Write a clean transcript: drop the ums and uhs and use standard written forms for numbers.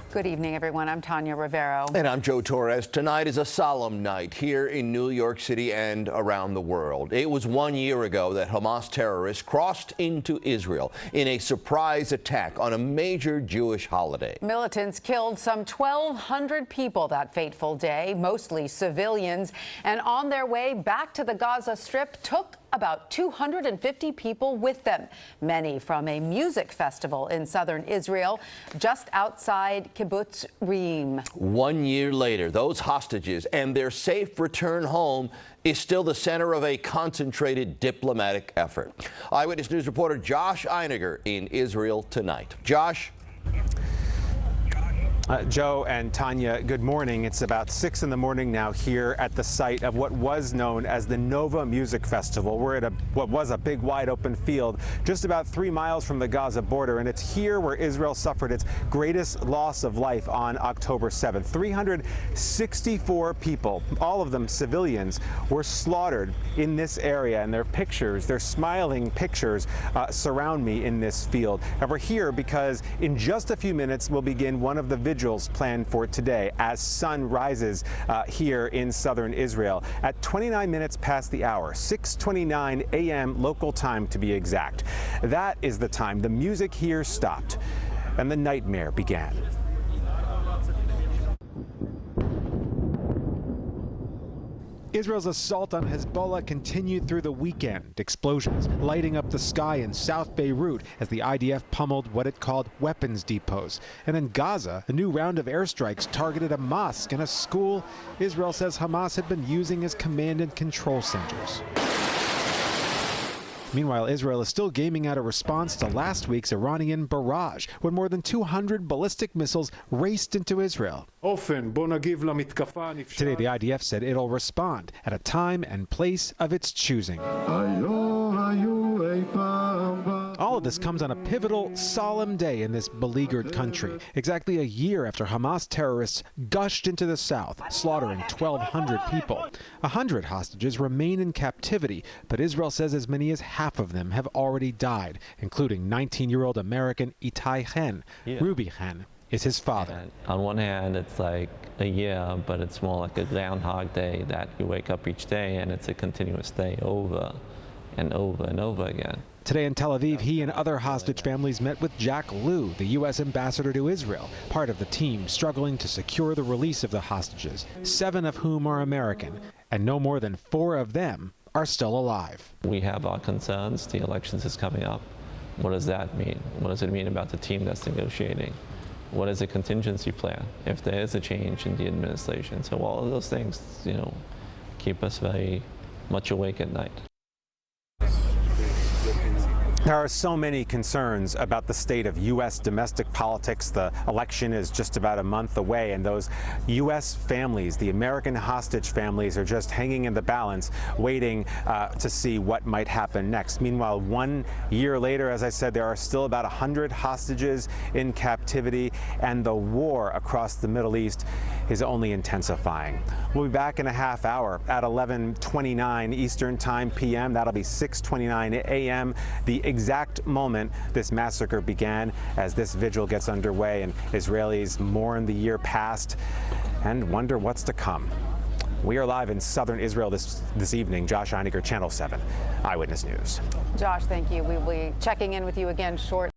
Good evening, everyone. I'm Tanya Rivero. And I'm Joe Torres. Tonight is a solemn night here in New York City and around the world. It was 1 year ago that Hamas terrorists crossed into Israel in a surprise attack on a major Jewish holiday. Militants killed some 1,200 people that fateful day, mostly civilians, and on their way back to the Gaza Strip took about 250 people with them, many from a music festival in southern Israel, just outside Kibbutz Reem. 1 year later, those hostages and their safe return home is still the center of a concentrated diplomatic effort. Eyewitness News reporter Josh Einiger in Israel tonight. Josh. Joe and Tanya, good morning. It's about 6 in the morning now here at the site of what was known as the Nova Music Festival. We're at what was a big wide open field just about 3 miles from the Gaza border, and it's here where Israel suffered its greatest loss of life on October 7th. 364 people, all of them civilians, were slaughtered in this area, and their pictures, their smiling pictures surround me in this field. And we're here because in just a few minutes we'll begin one of the vigils planned for today as sun rises here in southern Israel at 29 minutes past the hour, 6:29 a.m. local time to be exact. That is the time the music here stopped and the nightmare began. Israel's assault on Hezbollah continued through the weekend. Explosions lighting up the sky in South Beirut as the IDF pummeled what it called weapons depots. And in Gaza, a new round of airstrikes targeted a mosque and a school Israel says Hamas had been using as command and control centers. Meanwhile, Israel is still gaming out a response to last week's Iranian barrage, when more than 200 ballistic missiles raced into Israel. Today, the IDF said it'll respond at a time and place of its choosing. All of this comes on a pivotal, solemn day in this beleaguered country, exactly a year after Hamas terrorists gushed into the south, slaughtering 1,200 people. 100 hostages remain in captivity, but Israel says as many as half of them have already died, including 19-year-old American Itai Chen. Ruby Chen is his father. And on one hand, it's like a year, but it's more like a Groundhog Day that you wake up each day and it's a continuous day over and over and over again. Today in Tel Aviv, he and other hostage families met with Jack Lew, the U.S. ambassador to Israel, part of the team struggling to secure the release of the hostages, 7 of whom are American, and no more than 4 of them are still alive. We have our concerns. The elections is coming up. What does that mean? What does it mean about the team that's negotiating? What is a contingency plan if there is a change in the administration? So all of those things, keep us very much awake at night. There are so many concerns about the state of U.S. domestic politics. The election is just about a month away, and those U.S. families, the American hostage families, are just hanging in the balance, waiting to see what might happen next. Meanwhile, 1 year later, as I said, there are still about 100 hostages in captivity, and the war across the Middle East is only intensifying. We'll be back in a half hour at 11:29 Eastern Time p.m. That'll be 6:29 a.m. The exact moment this massacre began, as this vigil gets underway and Israelis mourn the year past and wonder what's to come. We are live in southern Israel this evening. Josh Einiger, Channel 7, Eyewitness News. Josh, thank you. We will be checking in with you again shortly.